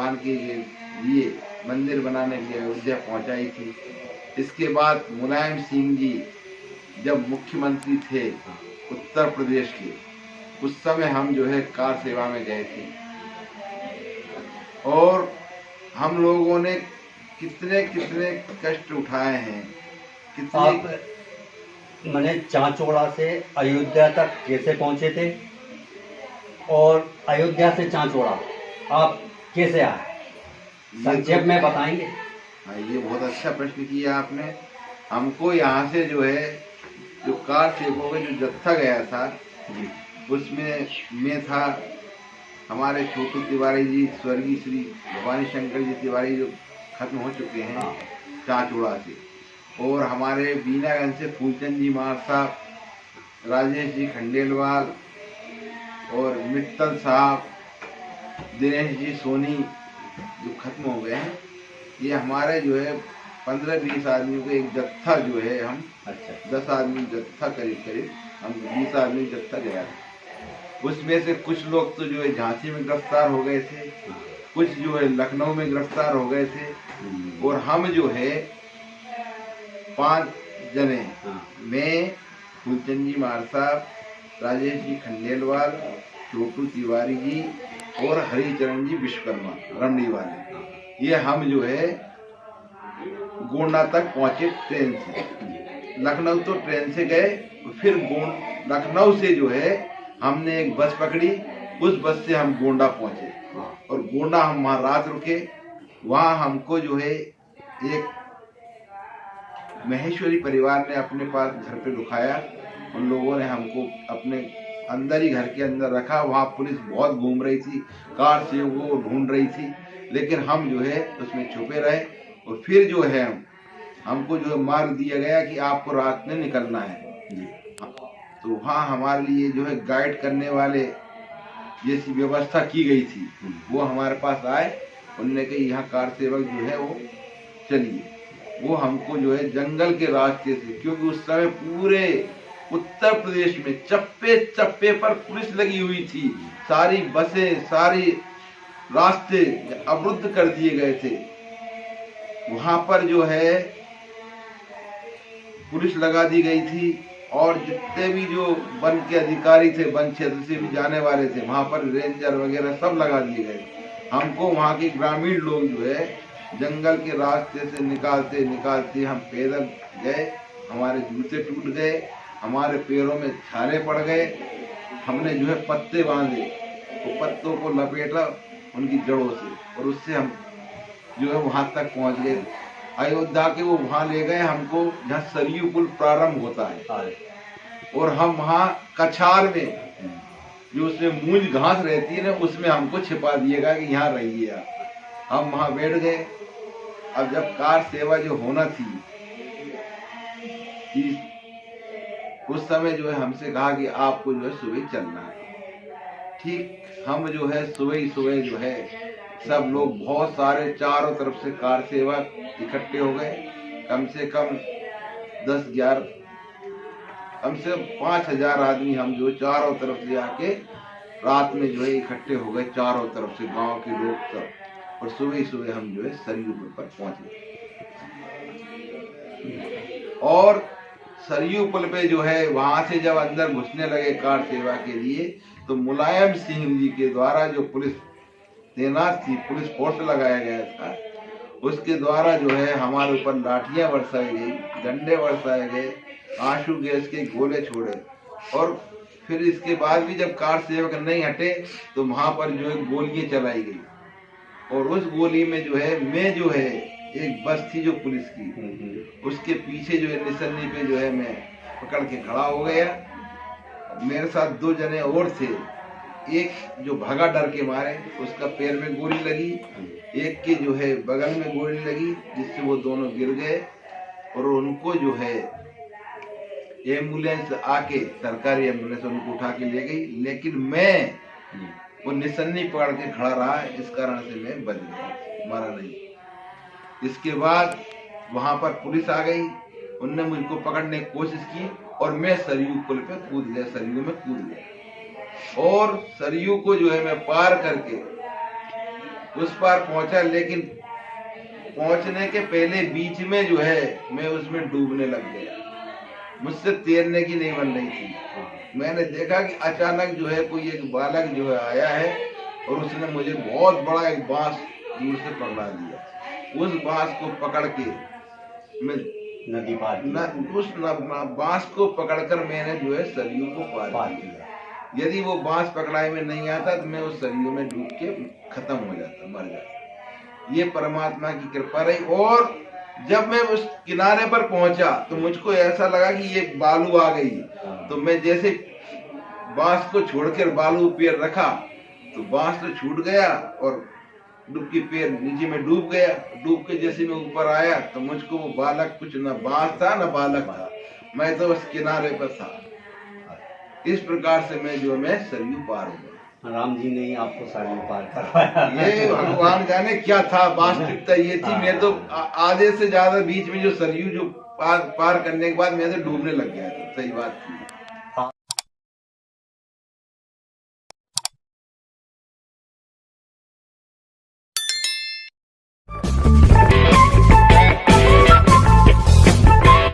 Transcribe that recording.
भगवान के लिए मंदिर बनाने के लिए अयोध्या पहुंचाई थी। इसके बाद मुलायम सिंह जी जब मुख्यमंत्री थे उत्तर प्रदेश के, उस समय हम जो है कार सेवा में गए थे और हम लोगों ने कितने कितने कष्ट उठाए हैं। आप मैंने चांचौड़ा से अयोध्या तक कैसे पहुंचे थे और अयोध्या से चांचौड़ा आप कैसे आए, संक्षेप में बताएंगे? हाँ, ये बहुत अच्छा प्रश्न किया आपने। हमको यहाँ से जो है जो कार सेवकों का जो जत्था गया था उसमें मैं था, हमारे छोटू तिवारी जी, स्वर्गीय श्री भवानी शंकर जी तिवारी जो खत्म हो चुके हैं चांचौड़ा से, और हमारे बीनागंज से फूलचंद जी मार साहब, राजेश जी खंडेलवाल और मित्तल साहब, दिनेश जी सोनी जो खत्म हो गए हैं। ये हमारे जो है 15-20 आदमियों का एक जत्था जो है, हम 10 आदमी जत्था करीब हम 20 आदमी जत्था गया था। उसमें से कुछ लोग तो जो है झांसी में गिरफ्तार हो गए थे, कुछ जो है लखनऊ में गिरफ्तार हो गए थे, और हम जो है 5 जने, मैं, फूलचंद जी मार साहब, राजेश जी खंडेलवाल, छोटू तिवारी जी और हरिचरण जी विश्वकर्मा रमणी वाले, ये हम जो है गोंडा तक पहुंचे ट्रेन से। लखनऊ तो ट्रेन से गए, फिर लखनऊ से जो है हमने एक बस पकड़ी, उस बस से हम गोंडा पहुंचे और गोंडा हम वहाँ रात रुके। वहाँ हमको जो है एक महेश्वरी परिवार ने अपने पास घर पे रुकाया। उन लोगों ने हमको अपने अंदर ही घर के अंदर रखा। वहाँ पुलिस बहुत घूम रही थी, कार से वो ढूंढ रही थी, लेकिन हम जो है उसमें छुपे रहे। और फिर जो है हमको जो है मार्ग दिया गया कि आपको रात में निकलना है। तो वहाँ हमारे लिए जो है गाइड करने वाले जैसी व्यवस्था की गई थी, वो हमारे पास आए। उन्होंने कहा यहाँ कार सेवक जो है वो चलिए, वो हमको जो है जंगल के रास्ते से, क्योंकि उस समय पूरे उत्तर प्रदेश में चप्पे चप्पे पर पुलिस लगी हुई थी, सारी बसें, सारी रास्ते अवरुद्ध कर दिए गए थे। वहां पर जो है पुलिस लगा दी गई थी, और जितने भी जो वन के अधिकारी थे, वन क्षेत्र से भी जाने वाले थे, वहां पर रेंजर वगैरह सब लगा दिए गए। हमको वहां के ग्रामीण लोग जो है जंगल के रास्ते से निकालते निकालते हम पैदल गए। हमारे जूते टूट गए, हमारे पैरों में छाले पड़ गए। हमने जो है पत्ते बांधे, तो पत्तों को लपेटा उनकी जड़ों से, और उससे हम जो है वहां तक पहुंच गए। अयोध्या के वो वहां ले गए हमको जहाँ सरयू पुल प्रारंभ होता है, और हम वहाँ कछार में जो उसमें मूंज घास रहती है ना, उसमें हमको छिपा दिएगा कि यहाँ रहिए आप। हम वहाँ बैठ गए। अब जब कार सेवा जो होना थी, उस समय जो है हमसे कहा कि आपको जो है सुबह चलना है। ठीक, हम जो है सुबह जो है सब लोग, बहुत सारे चारों तरफ से कार सेवक इकट्ठे हो गए। कम से कम 10-11, कम से कम 5000 आदमी हम जो चारों तरफ से आके रात में जो है इकट्ठे हो गए, चारों तरफ से गांव के लोग सब। और सुबह हम जो है सरयू पुल पर पहुंचे, और सरयू पुल पे जो है वहां से जब अंदर घुसने लगे कार सेवा के लिए, तो मुलायम सिंह जी के द्वारा जो पुलिस तैनात थी, पुलिस फोर्स लगाया गया था, उसके द्वारा जो है हमारे ऊपर लाठियां बरसाई गई, डंडे बरसाए गए, आंसू गैस के गोले छोड़े। और फिर इसके बाद भी जब कार सेवक नहीं हटे तो वहां पर जो है गोलियां चलाई गई। और उस गोली में जो है मैं जो है एक बस थी जो पुलिस की, उसके पीछे जो है निशानी पे जो है मैं पकड़ के खड़ा हो गया। मेरे साथ 2 जने और थे, एक जो भागा डर के मारे, उसका पैर में गोली लगी, एक के जो है बगल में गोली लगी, जिससे वो दोनों गिर गए। और उनको जो है एम्बुलेंस आके, सरकारी एम्बुलेंस उनको उठा के ले गई, लेकिन मैं वो निशानी पकड़ के खड़ा रहा, इस कारण से मैं बच गया, मारा नहीं। इसके बाद वहां पर पुलिस आ गई, उनने मुझको पकड़ने की कोशिश की, और मैं सरयू पुल पे कूद गया, सरयू में कूद गया। और सरयू को जो है मैं पार करके उस पार पहुंचा, लेकिन पहुंचने के पहले बीच में जो है मैं उसमें डूबने लग गया। मुझसे तैरने की नहीं बन रही थी। मैंने देखा कि अचानक जो है कोई एक बालक जो है आया है और उसने मुझे बहुत बड़ा एक बांस दूर से पकड़ा लिया। उस बांस को पकड़ के मैं नदी पार की। उस बांस को पकड़कर मैंने जो है सरयू को पार किया। यदि वो बांस पकड़ाई में नहीं आता तो मैं उस सरयू में डूब के खत्म हो जाता, मर जाता। ये परमात्मा की कृपा रही। और जब मैं उस किनारे पर पहुंचा तो मुझको ऐसा लगा कि ये बालू आ गई, तो मैं जैसे बांस को छोड़कर बालू पैर रखा तो बांस तो छूट गया और डुबकी पैर नीचे में डूब गया। डूब के जैसे मैं ऊपर आया तो मुझको वो बालक, कुछ न बांस था न बालक था, मैं तो उस किनारे पर था। इस प्रकार से मैं सरयू पार हो गया। राम जी ने ही आपको सरयू पार करवाया। ये भगवान जाने क्या था, वास्तविकता ये थी। मैं तो आधे से ज्यादा बीच में जो सरयू जो पार करने के बाद मैं तो डूबने लग गया था। सही बात थी।